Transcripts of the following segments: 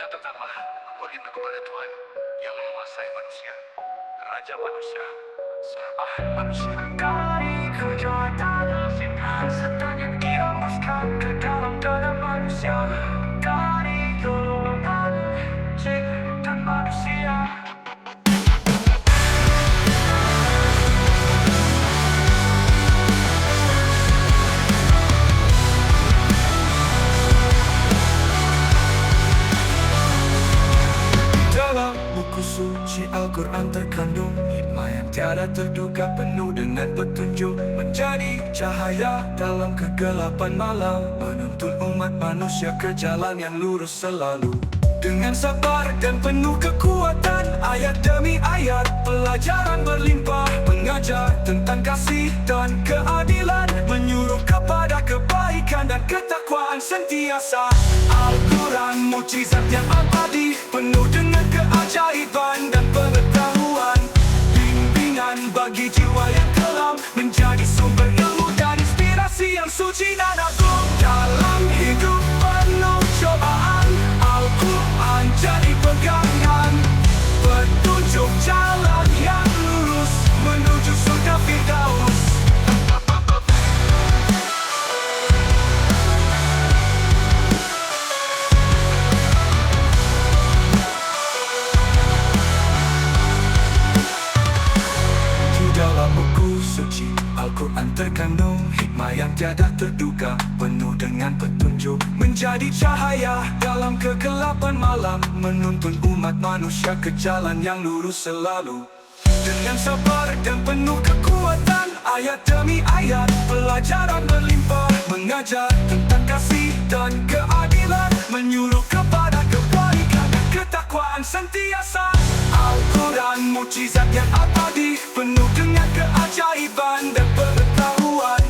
yang pertama, berhimba kepada Tuhan yang menguasai manusia, Raja manusia, Sang manusia. Dari kejahatan, simpan setan yang dihembuskan ke dalam dada manusia. Dari golongan jin dan manusia. Dalam buku suci Al-Quran terkandung hikmah yang tiada terduga, penuh dengan petunjuk, menjadi cahaya dalam kegelapan malam, menuntun umat manusia ke jalan yang lurus selalu. Dengan sabar dan penuh kekuatan, ayat demi ayat pelajaran berlimpah, mengajar tentang kasih dan keadilan, menyuruh kepada kebaikan dan ketakwaan sentiasa. Al-Quran mukjizat yang abadi, penuh dengan keajaiban dan pengetahuan, bimbingan bagi jiwa yang kelam, menjadi sumber ilmu dan inspirasi yang suci dan agung. Dalam hidup penuh cobaan, Al-Quran jadi pegangan, petunjuk jalan yang lurus menuju surga Firdaus. Dalam buku suci Al-Quran terkandung hikmah yang tiada terduga, penuh dengan petunjuk, menjadi cahaya dalam kegelapan malam, menuntun umat manusia ke jalan yang lurus selalu. Dengan sabar dan penuh kekuatan, ayat demi ayat pelajaran berlimpah, mengajar tentang kasih dan keadilan, menyuruh kepada kebaikan dan ketakwaan sentiasa. Al-Quran mukjizat yang abadi, penuh dengan keajaiban dan pengetahuan,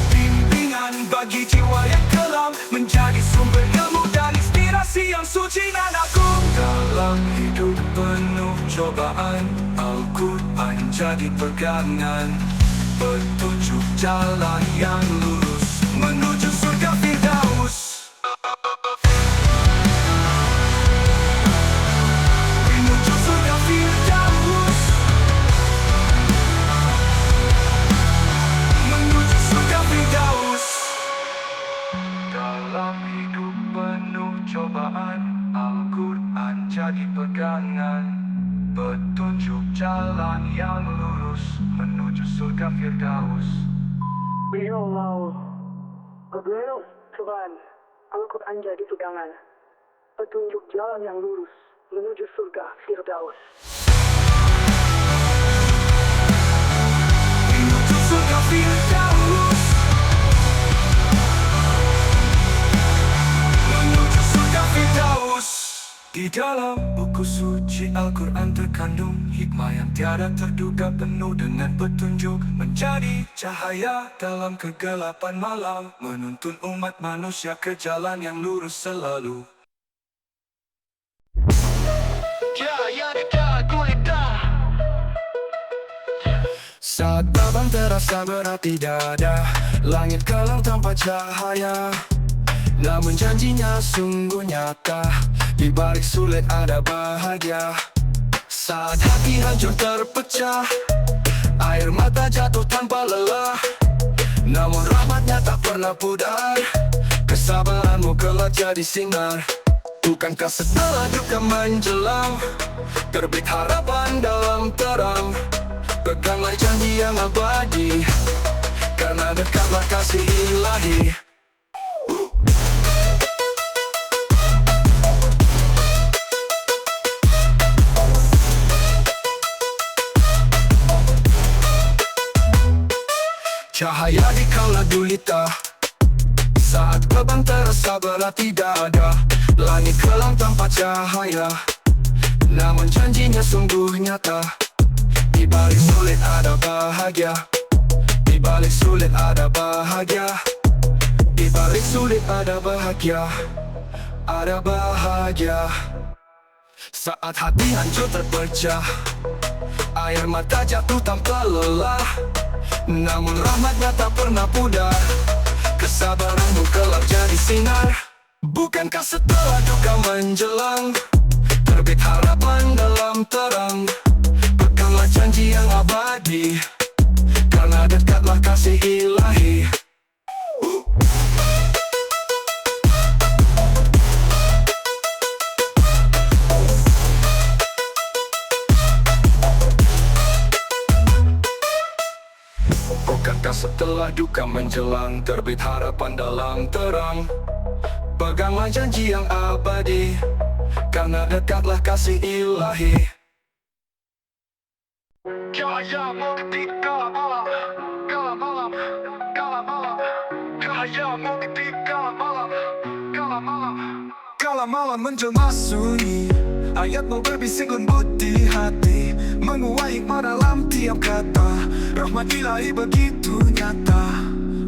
bimbingan bagi jiwa yang kelam, menjadi sumber ilmu dan inspirasi yang suci dan agung. Dalam hidup penuh cobaan, Al-Quran jadi pegangan, petunjuk jalan yang lurus menuju surga Firdaus. Dalam hidup penuh cobaan, Al-Quran jadi pegangan, petunjuk jalan yang lurus menuju surga Firdaus. Ya Allah, petunjuk Tuhan, Al-Quran jadi pegangan, petunjuk jalan yang lurus menuju surga Firdaus. Menuju surga Firdaus. Di dalam buku suci Al-Quran terkandung hikmah yang tiada terduga, penuh dengan petunjuk, menjadi cahaya dalam kegelapan malam, menuntun umat manusia ke jalan yang lurus selalu. Saat babang terasa berat di dada, langit kelam tanpa cahaya, namun janjinya sungguh nyata, di balik sulit ada bahagia. Saat hati hancur terpecah, air mata jatuh tanpa lelah, namun rahmatnya tak pernah pudar, kesabaranmu kelak jadi sinar. Bukankah setelah duka menjelang, terbit harapan dalam terang, peganglah janji yang abadi, karena dekatlah kasih ilahi. Cahaya di kala gulita, saat beban terasa berat tidak ada, langit kelam tanpa cahaya, namun janjinya sungguh nyata. Di balik sulit ada bahagia, di balik sulit ada bahagia, di balik sulit ada bahagia, ada bahagia. Saat hati hancur terpecah, air mata jatuh tanpa lelah, namun rahmatnya tak pernah pudar, kesabaranmu kelak jadi sinar. Bukankah setelah duka menjelang, terbit harapan dalam terang? Peganglah janji yang abadi, karena dekatlah kasih ilahi. Bukankah setelah duka menjelang, terbit harapan dalam terang? Peganglah janji yang abadi, karena dekatlah kasih ilahi. Cahayamu ketika malam, kala malam, kala malam. Cahayamu ketika malam, kala malam. Kala malam menjelma sunyi, ayatmu berbisik lembut di hati, menguat hikmah dalam tiap kata. Rahmat ilahi begitu nyata.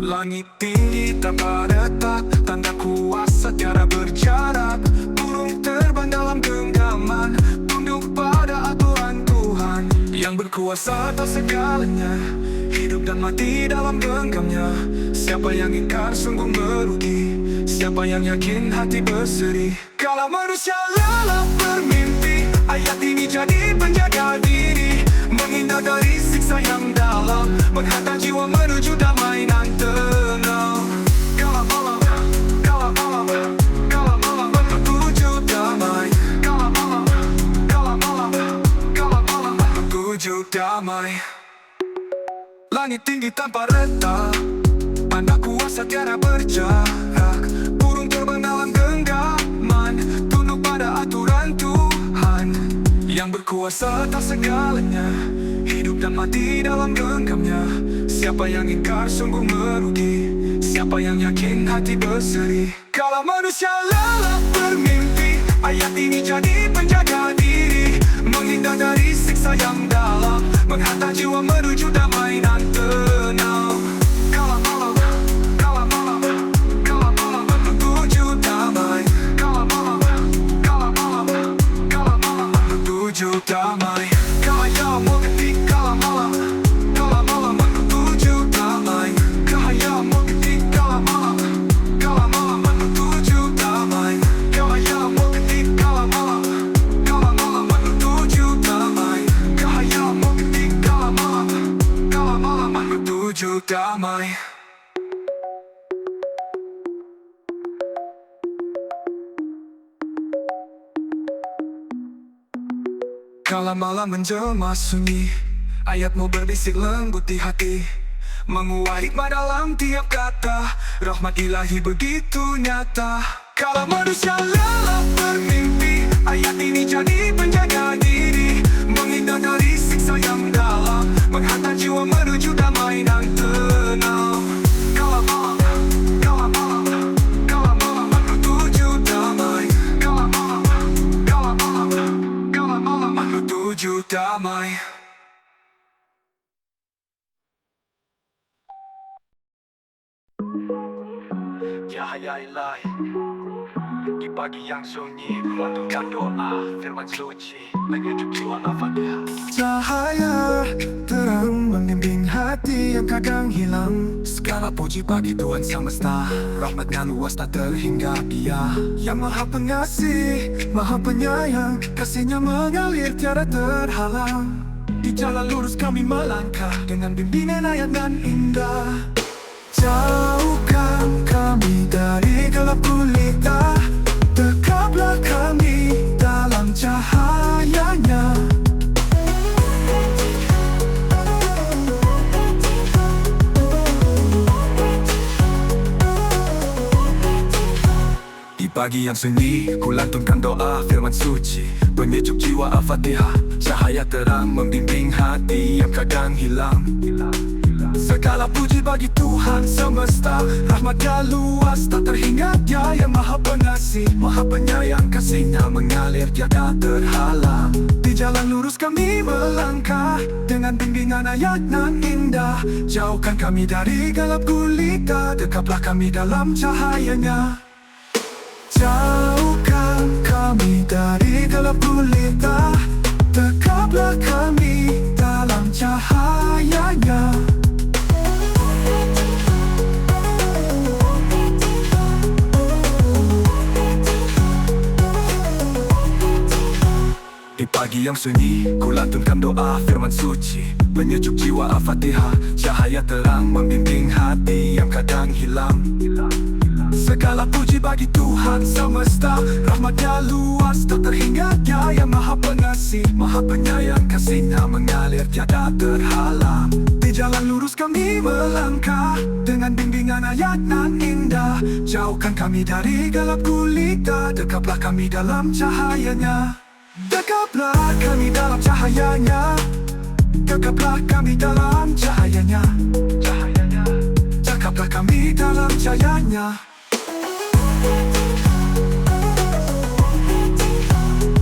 Langit tinggi tanpa retak, tanda kuasa tiada berjarak. Burung terbang dalam genggaman, tunduk pada aturan Tuhan yang berkuasa atas segalanya. Hidup dan mati dalam genggamnya. Siapa yang ingkar sungguh merugi, siapa yang yakin hati berseri. Kalau manusia lelah bermimpi, ayat ini jadi penjaga diri, menghindar dari siksa yang dalam, menghantar jiwa menuju damai dan tenang. Kala malam, kala malam, kala malam menuju damai. Kala malam, kala malam, kala malam menuju damai. Langit tinggi tanpa retak, tanda kuasa tiada berjarak. Burung terbang dalam genggaman, tunduk pada aturan Tuhan yang berkuasa atas segalanya. Hidup dan mati dalam genggamnya. Siapa yang ingkar sungguh merugi, siapa yang yakin hati berseri. Kalau manusia lelah bermimpi, ayat ini jadi penjaga diri, menghindar dari siksa yang dalam, menghantar jiwa menuju damai dan tenang. Kala malam, kala malam, kala malam menuju damai. Kala malam, kala malam, kala malam menuju damai. Cahayamu ketika malam, kala malam menuju damai. Cahayamu ketika malam, kala malam menuju damai. Cahayamu ketika malam, kala malam menuju damai. Cahayamu ketika malam, kala malam menuju damai. Kala malam menjelma sunyi, ayatmu berbisik lembut di hati, menguat hikmah dalam tiap kata. Rahmat ilahi begitu nyata. Kala manusia lelah bermimpi, ayat ini jadi penjaga diri, menghindar dari siksa yang dalam, menghantar jiwa menuju damai dan tenang. Kala malam, kala malam, kala malam menuju damai. Kala malam, kala malam, kala malam menuju damai. Cahaya ilahi di pagi yang sunyi, melantunkan doa firman suci, menuju jiwa Al-Fatihah. Cahaya terang membimbing hati yang kadang hilang. Segala puji bagi Tuhan semesta, rahmatnya luas tak terhingga. Dia yang maha pengasih, maha penyayang, kasihnya mengalir tiada terhalang. Di jalan lurus kami melangkah, dengan bimbingan ayat dan indah. Jauhkan kami dari gelap gulita, dekaplah kami dalam cahayanya. Di pagi yang sunyi, ku lantunkan doa firman suci, penyejuk jiwa Al-Fatihah. Cahaya terang membimbing hati yang kadang hilang. Segala puji bagi Tuhan semesta, rahmatnya luas tak terhingga. Dia yang maha pengasih, maha penyayang, kasihnya mengalir tiada terhalang. Di jalan lurus kami melangkah, dengan bimbingan ayat nan indah. Jauhkan kami dari gelap gulita, dekaplah kami dalam cahayanya. Jauhkan kami dari gelap gulita, dekaplah kami dalam cahayanya. pagi yang sunyi, ku lantunkan doa firman suci, penyejuk jiwa Al-Fatihah, cahaya terang membimbing hati yang kadang hilang. Segala puji bagi Tuhan semesta, rahmat-Nya luas tak terhingga. Dia yang maha pengasih, maha penyayang, kasih-Nya mengalir tiada terhalang. Di jalan lurus kami melangkah, dengan bimbingan ayat nan indah. Jauhkan kami dari gelap gulita, dekaplah kami dalam cahaya-Nya. Dekaplah kami dalam cahaya-Nya, dekaplah kami dalam cahaya-Nya, dekaplah kami dalam cahaya-Nya.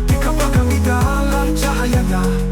Dekaplah kami dalam cahaya-Nya.